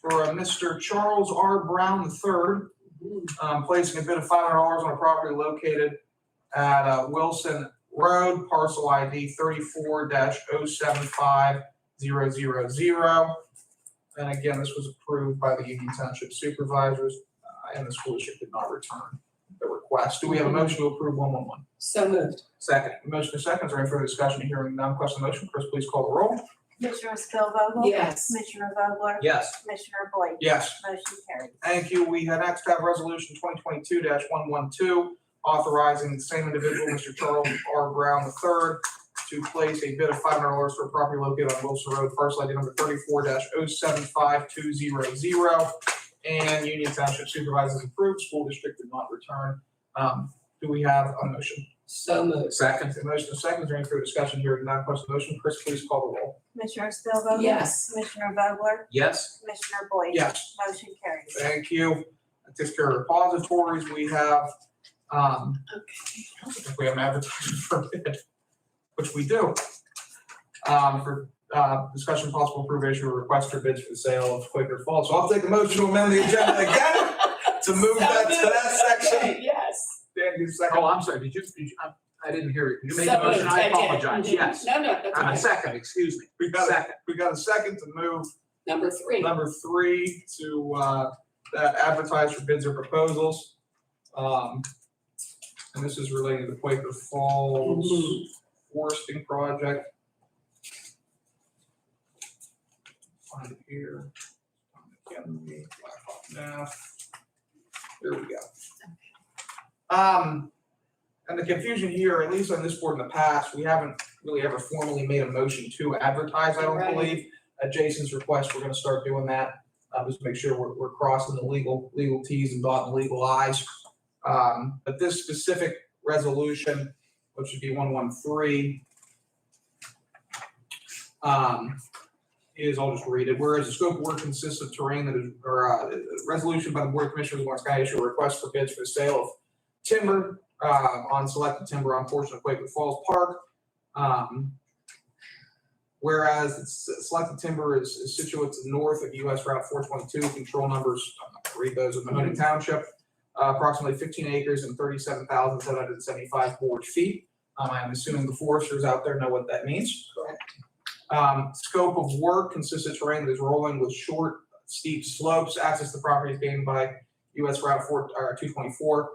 for Mr. Charles R. Brown III, placing a bid of $500 on a property located at Wilson Road, parcel ID 34-075000. And again, this was approved by the Union Township Supervisors, and the school district did not return the request. Do we have a motion to approve 111? So moved. Second. Motion is second. Is there any further discussion? Hearing none, question on the motion. Chris, please call the roll. Commissioner Spielvogel? Yes. Commissioner Vogler? Yes. Commissioner Boyd? Yes. Motion carries. Thank you. We next have resolution 2022-112, authorizing the same individual, Mr. Charles R. Brown III, to place a bid of $500 for a property located on Wilson Road, parcel ID number 34-075200, and Union Township Supervisors approved. School district did not return. Do we have a motion? So moved. Second. The motion is second. Is there any further discussion? Hearing none, question on the motion. Chris, please call the roll. Commissioner Spielvogel? Yes. Commissioner Vogler? Yes. Commissioner Boyd? Yes. Motion carries. Thank you. That takes care of repositories. We have, if we have an advertisement for a bid, which we do, for discussion possible approval of request for bids for the sale of Quaker Falls. So I'll take a motion to amend the agenda again to move that to that section. Yes. Dan, you second. Oh, I'm sorry, did you, I didn't hear you. You made So the motion, moved. I did. apologize, yes. No, that's I'm a right. second, excuse me. We got Second. a second to move Number 3. number 3 to advertise for bids or proposals. And this is related to the Quaker Falls foresting project. Find it here. There we go. And the confusion here, at least on this board in the past, we haven't really ever formally made a motion to advertise, I don't Right. believe. At Jason's request, we're gonna start doing that, just to make sure we're crossing the legal Ts and dotting the legal Is. But this specific resolution, which would be 113, is, I'll just read it. Whereas the scope of work consists of terrain that is, resolution by the Board of Commissioners of Lawrence County issue a request for bids for the sale of timber, on selected timber on portion of Quaker Falls Park. Whereas selected timber is situated north of US Route 422, control numbers, I'm not gonna read those, in Mahoney Township, approximately 15 acres and 37,775 board feet. I'm assuming the foresters out there know what that means. Correct. Scope of work consists of terrain that is rolling with short, steep slopes. Access to the property is gained by US Route 224.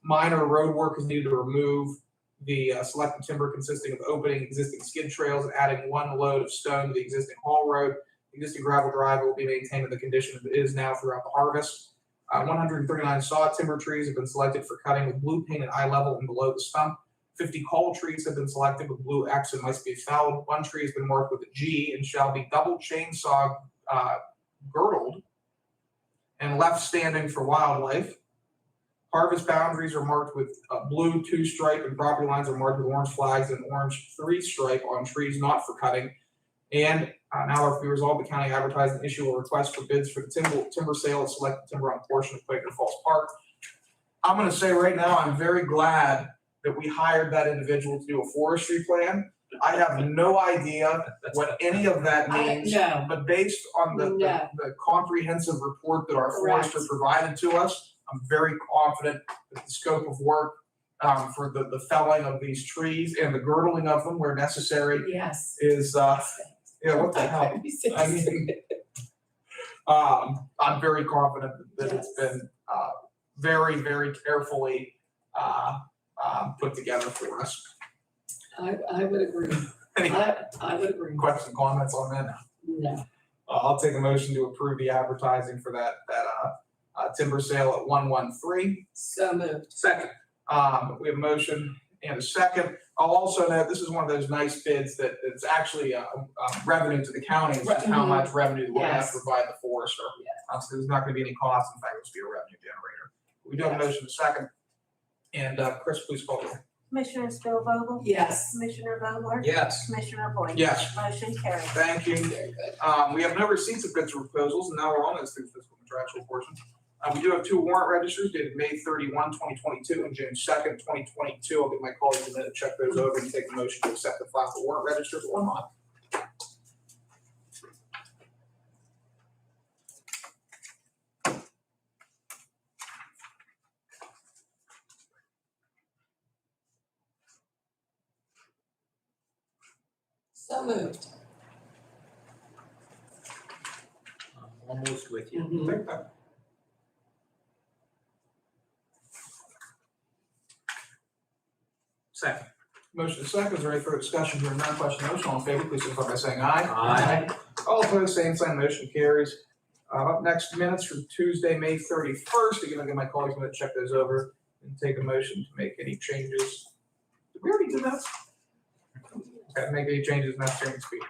Minor road work is needed to remove the selected timber, consisting of opening existing skid trails and adding one load of stone to the existing haul road. The existing gravel driveway will be maintained in the condition it is now throughout the harvest. 139 saw timber trees have been selected for cutting with blue paint at eye level and below the stump. 50 call trees have been selected with blue X and must be felled. One tree has been marked with a G and shall be double chainsaw girdled and left standing for wildlife. Harvest boundaries are marked with a blue 2-stripe and property lines are marked with orange flags and orange 3-stripe on trees not for cutting. And now if we resolve the county advertise and issue a request for bids for the timber sale of selected timber on portion of Quaker Falls Park. I'm going to say right now, I'm very glad that we hired that individual to do a forestry plan. I have no idea what any of that means. No. But based on the comprehensive report that our Correct. forester provided to us, I'm very confident that the scope of work for the felling of these trees and the girdling of them where necessary Yes. is, yeah, what the hell? I mean, I'm very confident that it's been very, very carefully put together for us. I would agree. Any I would agree. questions, comments on that? No. I'll take a motion to approve the advertising for that timber sale at 113. So moved. Second. We have a motion and a second. I'll also note, this is one of those nice bids that it's actually revenue to the county, it's just how much revenue we're gonna have to provide the forester. So there's not gonna be any cost, in fact, it's be a revenue generator. We do have a motion and a second. And Chris, please call the roll. Commissioner Spielvogel? Yes. Commissioner Vogler? Yes. Commissioner Boyd? Yes. Motion carries. Thank you. Very good. We have no receipts of bids or proposals, and now we're on this through fiscal contractual portion. We do have 2 warrant registers dated May 31, 2022 and June 2nd, 2022. I'll get my colleagues in a minute to check those over and take the motion to accept the file for warrant registers or not. So moved. I'm almost with you. Mhm. Take that. Second. Motion is second, is there any further discussion, hearing none, question on the motion, all in favor, please signify by saying aye. Aye. All opposed, same sign, motion carries. Up next, minutes from Tuesday, May 31st, again, I'll get my colleagues to check those over and take a motion to make any changes. Did we already do that? Okay, make any changes necessary in speaking.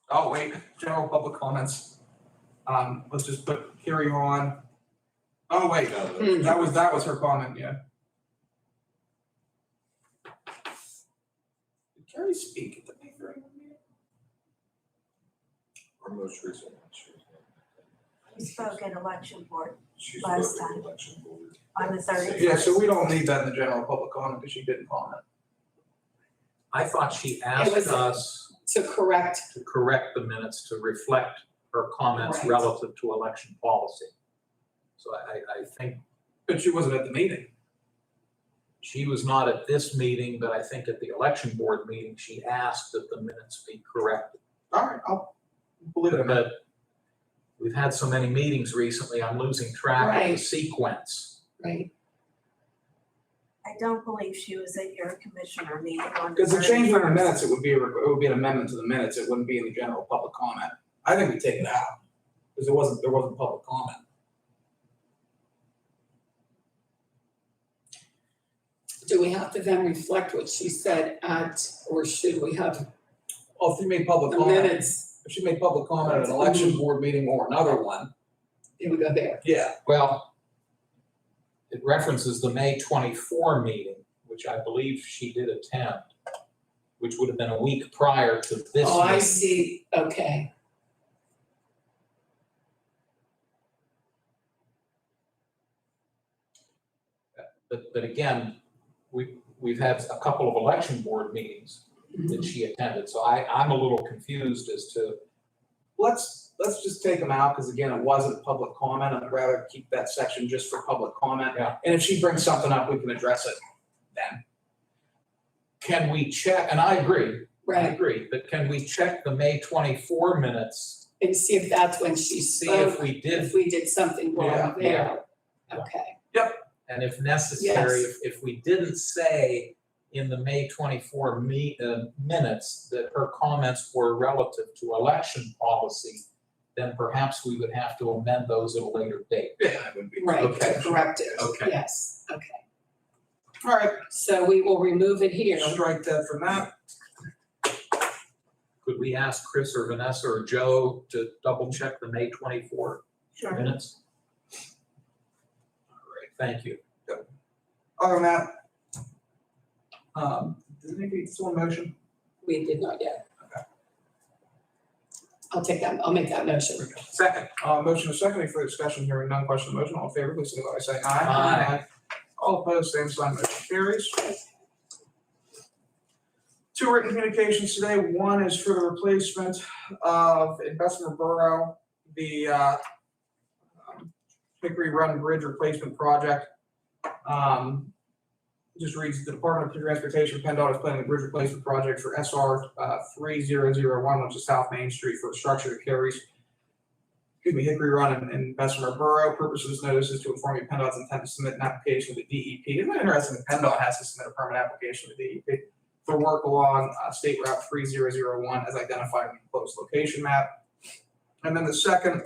Oh, wait, general public comments. Let's just put carry on. Oh, wait, that was her comment, yeah. Did Carrie speak at the May 31 meeting? Our most recent one, We spoke at election board she Last spoke at time. the election board. on the 30th. Yeah, so we don't need that in the general public comment because she didn't comment. I thought she asked was- us To correct, to correct the minutes to reflect her comments Right. relative to election policy. So I think But she wasn't at the meeting. she was not at this meeting, but I think at the election board meeting, she asked that the minutes be corrected. All right, I'll believe it. But we've had so many meetings recently, I'm losing track of the Right. sequence. right, I don't believe she was at your commissioner meeting on the Because the change in the 31st. minutes, it would be an amendment to the minutes, it wouldn't be in the general public comment. I think we take it out, because there wasn't public comment. do we have to then reflect what she said at, or should we have Oh, if you made public the comment, minutes, if you made public comment at an election board meeting or another one, it would go there? yeah. Well, it references the May 24 meeting, which I believe she did attend, which would have been a week prior to this Oh, I meeting. see, okay, But again, we've had a couple of election board meetings that she attended, so I'm a little confused as to, Let's just take them out, because again, it wasn't public comment, I'd rather keep that section just for public comment. Yeah. And if she brings something up, we can address it then. can we check, and I right, agree, but can we check the May 24 minutes, and see if that's when she see if spoke, we did, if we did something wrong Yeah, there, okay, and if necessary, Yes. if we didn't say in the May 24 minutes that her comments were relative to election policy, then perhaps we would have to amend those at a later date. Yeah, that would be. right, Okay. to correct it, Okay. yes, okay. All right, So we will remove it here. strike that from that. Could we ask Chris or Vanessa or Joe to double check the May 24 Sure. minutes? All right, thank you. Other than that, does anybody still in motion? We did not yet. Okay. I'll make that motion. Second. Motion is second, any further discussion, hearing none, question on the motion, all in favor, please signify by saying aye. Aye. All opposed, same sign, motion carries. Two written communications today, one is for the replacement of in Bessemer Borough, the Hickory Run Bridge Replacement Project. Just reads, the Department of Transportation, PennDOT is planning a bridge replacement project for SR 3001, which is South Main Street, for a structure that carries Hickory Run in Bessemer Borough. Purpose of this notice is to inform you PennDOT's intent to submit an application to DEP. Isn't it interesting that PennDOT has to submit a permit application to DEP for work along State Route 3001 as identified in the proposed location map? And then the second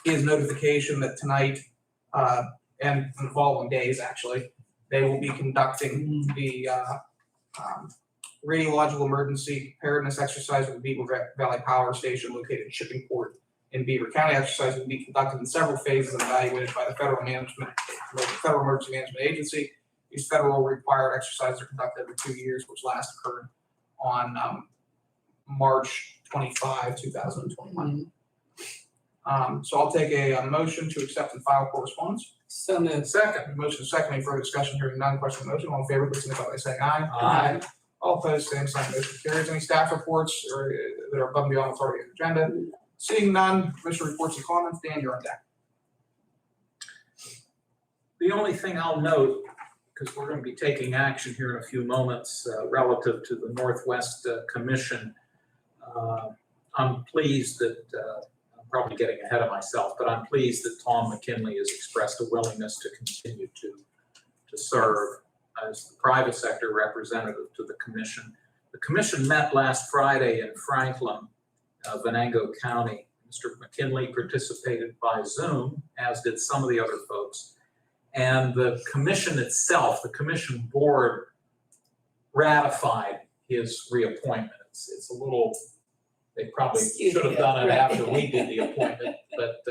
is notification that tonight, and in the following days, actually, they will be conducting the radiological emergency preparedness exercise at the Beaver Valley Power Station located in Shippingport in Beaver County. Exercise will be conducted in several phases and evaluated by the Federal Emergency Management Agency. These federal required exercises are conducted every 2 years, which last occurred on March 25, 2021. So I'll take a motion to accept and file correspondence. So moved. Second, motion is second, any further discussion, hearing none, question on the motion, all in favor, please signify by saying aye. Aye. All opposed, same sign, motion carries. Any staff reports or that are above and beyond what's already on the agenda? Seeing none, commissioner reports and comments. Dan, you're on deck. The only thing I'll note, because we're going to be taking action here in a few moments relative to the Northwest Commission, I'm pleased that, I'm probably getting ahead of myself, but I'm pleased that Tom McKinley has expressed a willingness to continue to serve as the private sector representative to the commission. The commission met last Friday in Franklin, Venango County. Mr. McKinley participated by Zoom, as did some of the other folks. And the commission itself, the commission board, ratified his reappointment. It's a little, they probably should have done it after we did the appointment, but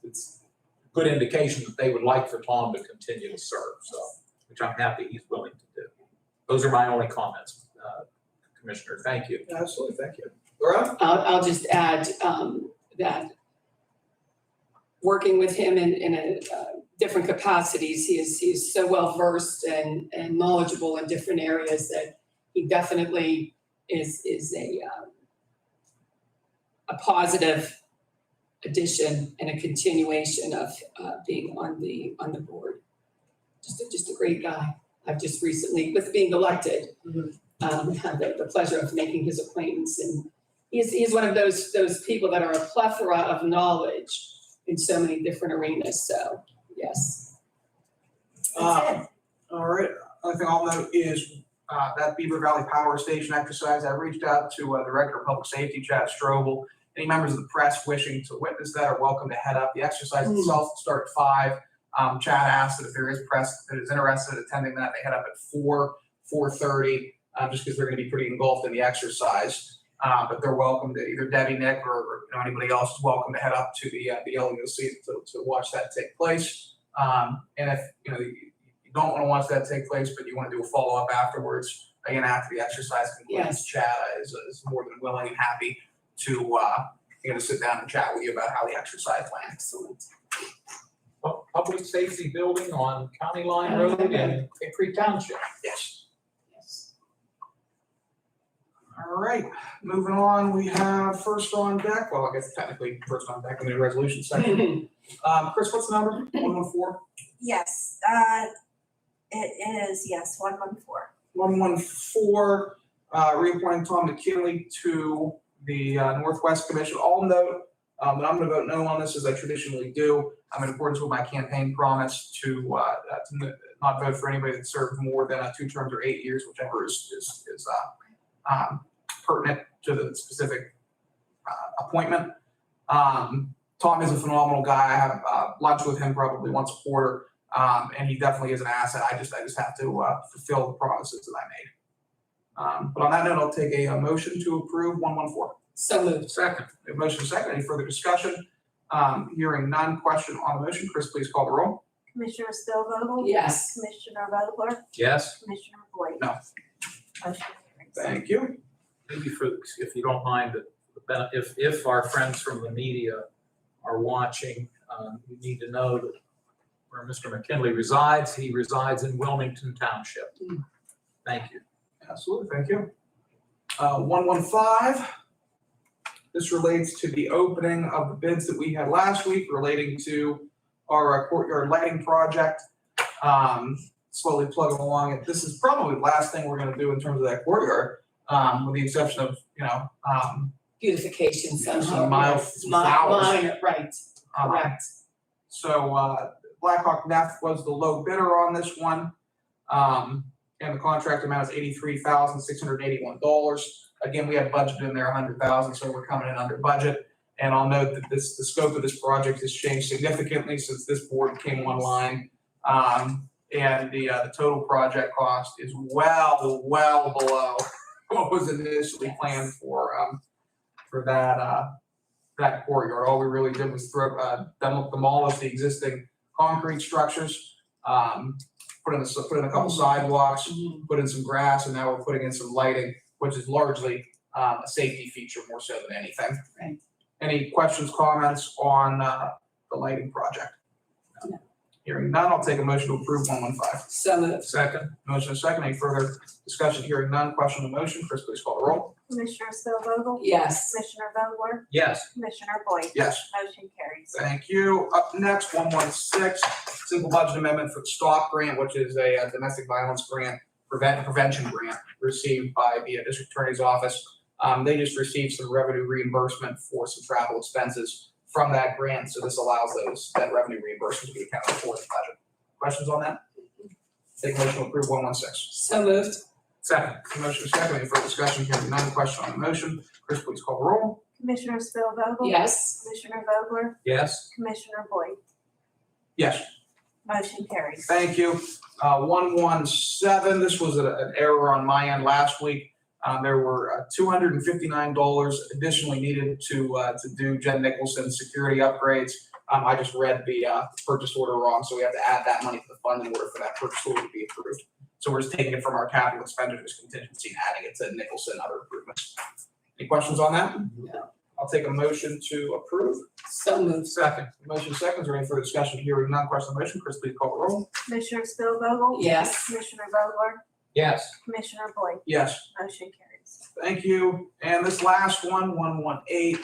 it's a good indication that they would like for Tom to continue to serve, so, which I'm happy he's willing to do. Those are my only comments, Commissioner. Thank you. Absolutely, thank you. Laura? I'll just add that working with him in different capacities, he is so well versed and knowledgeable in different areas that he definitely is a positive addition and a continuation of being on the board. Just a great guy. I've just recently, with being elected, had the pleasure of making his acquaintance, and he's one of those people that are a plethora of knowledge in so many different arenas. So yes. That's it. All right, only thing I'll note is that Beaver Valley Power Station exercise. I reached out to Director of Public Safety, Chad Strobel. Any members of the press wishing to witness that are welcome to head up. The exercise itself will start at 5. Chad asked that if there is press that is interested in attending that, they head up at 4:30, just because they're going to be pretty engulfed in the exercise. But they're welcome to, either Debbie, Nick, or anybody else is welcome to head up to the LUC to watch that take place. And if you don't want to watch that take place, but you want to do a follow-up afterwards, again, after the exercise concludes, Yes. Chad is more than willing and happy to sit down and chat with you about how the exercise went. Excellent. Public safety building on County Line Road in Hickory Township. Yes. Yes. All right, moving on, we have first on deck, well, I guess technically first on deck in the resolution section. Chris, what's the number? 114? Yes, it is, yes, 114. 114, reappointing Tom McKinley to the Northwest Commission. I'll note that I'm going to vote no on this, as I traditionally do. I'm in accordance with my campaign promise to not vote for anybody that served more than 2 terms or 8 years, whichever is pertinent to the specific appointment. Tom is a phenomenal guy. I have lunch with him probably once a quarter, and he definitely is an asset. I just have to fulfill the promises that I made. But on that note, I'll take a motion to approve 114. So moved. Second. We have motion second. Any further discussion? Hearing none. Question on the motion. Chris, please call the roll. Commissioner Spielvogel? Yes. Commissioner Vogler? Yes? Commissioner Boyd? No. Motion carries. Thank you. Maybe if you don't mind, if our friends from the media are watching, you need to know that where Mr. McKinley resides, he resides in Wilmington Township. Thank you. Absolutely. Thank you. 115. This relates to the opening of the bids that we had last week relating to our courtyard lighting project. Slowly plugging along. This is probably the last thing we're going to do in terms of that courtyard, with the exception of, Beautification somehow. some mild flowers. Minor, right, correct. So Blackhawk Neff was the low bidder on this one. And the contract amount is $83,681. Again, we have budgeted in there $100,000, so we're coming in under budget. And I'll note that the scope of this project has changed significantly since this board came online. And the total project cost is well below what was initially planned for that courtyard. All we really did was demolish the existing concrete structures, put in a couple sidewalks, put in some grass, and now we're putting in some lighting, which is largely a safety feature more so than anything. Right. Any questions, comments on the lighting project? No. Hearing none, I'll take a motion to approve 115. So moved. Second. Motion is second. Any further discussion? Hearing none. Question on the motion. Chris, please call the roll. Commissioner Spielvogel? Yes. Commissioner Vogler? Yes. Commissioner Boyd? Yes. Motion carries. Thank you. Up next, 116, simple budget amendment for the STOP grant, which is a domestic violence grant, prevention grant received by the district attorney's office. They just received some revenue reimbursement for some travel expenses from that grant, so this allows that revenue reimbursement to be accounted for in the budget. Questions on that? Take motion to approve 116. So moved. Second. Motion is second. Any further discussion? Hearing none. Question on the motion. Chris, please call the roll. Commissioner Spielvogel? Yes. Commissioner Vogler? Yes. Commissioner Boyd? Yes. Motion carries. Thank you. 117, this was an error on my end last week. There were $259 additionally needed to do Jen Nicholson's security upgrades. I just read the purchase order wrong, so we have to add that money to the fund in order for that purchase order to be approved. So we're just taking it from our capital expenditures contingency and adding it to Nicholson and other improvements. Any questions on that? No. I'll take a motion to approve. So moved. Second. Motion seconds. Or any further discussion? Hearing none. Question on the motion. Chris, please call the roll. Commissioner Spielvogel? Yes. Commissioner Vogler? Yes. Commissioner Boyd? Yes. Motion carries. Thank you. And this last one, 118,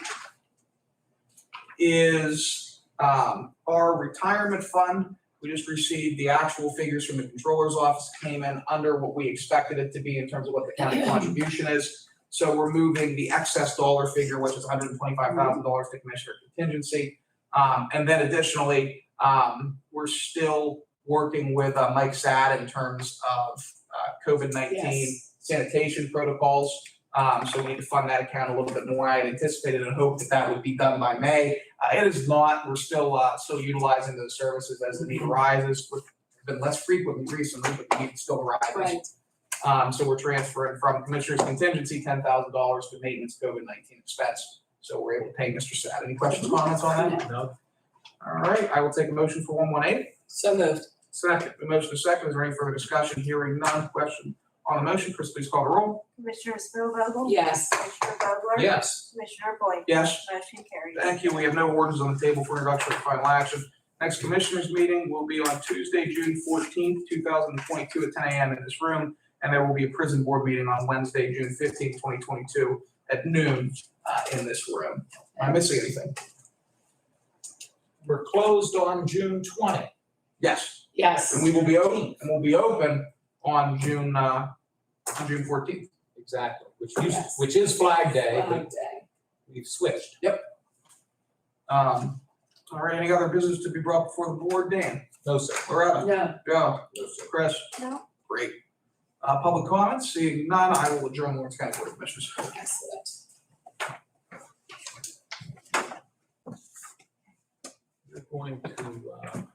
is our retirement fund. We just received the actual figures from the controller's office, came in under what we expected it to be in terms of what the county contribution is. So we're moving the excess dollar figure, which is $125,000 to commissioner contingency. And then additionally, we're still working with Mike Sad in terms of COVID-19 Yes. sanitation protocols. So we need to fund that account a little bit more. I had anticipated and hoped that that would be done by May. It is not. We're still utilizing those services as the need arises. We've been less frequently recently, but the need still arises. Right. So we're transferring from commissioner's contingency $10,000 to maintenance COVID-19 expense. So we're able to pay Mr. Sad. Any questions, comments on that? No. All right, I will take a motion for 118. So moved. Second. The motion is second. Is there any further discussion? Hearing none. Question on the motion. Chris, please call the roll. Commissioner Spielvogel? Yes. Commissioner Vogler? Yes. Commissioner Boyd? Yes. Motion carries. Thank you. We have no orders on the table for introduction or final action. Next commissioners meeting will be on Tuesday, June 14th, 2022 at 10 a.m. in this room. And there will be a prison board meeting on Wednesday, June 15th, 2022 at noon in this room. Am I missing anything? We're closed on June 20. Yes. Yes. And we will be open, on June 14th. Exactly. Yes. Which is Flag Day, Flag but Day. we've switched. All right, any other business to be brought before the board? Dan? No, sir. Loretta? No. Joe? No, sir. Chris? No. Great. Public comments? Seeing none, I will adjourn Lawrence County Board of Commissioners. Excellent. We're going to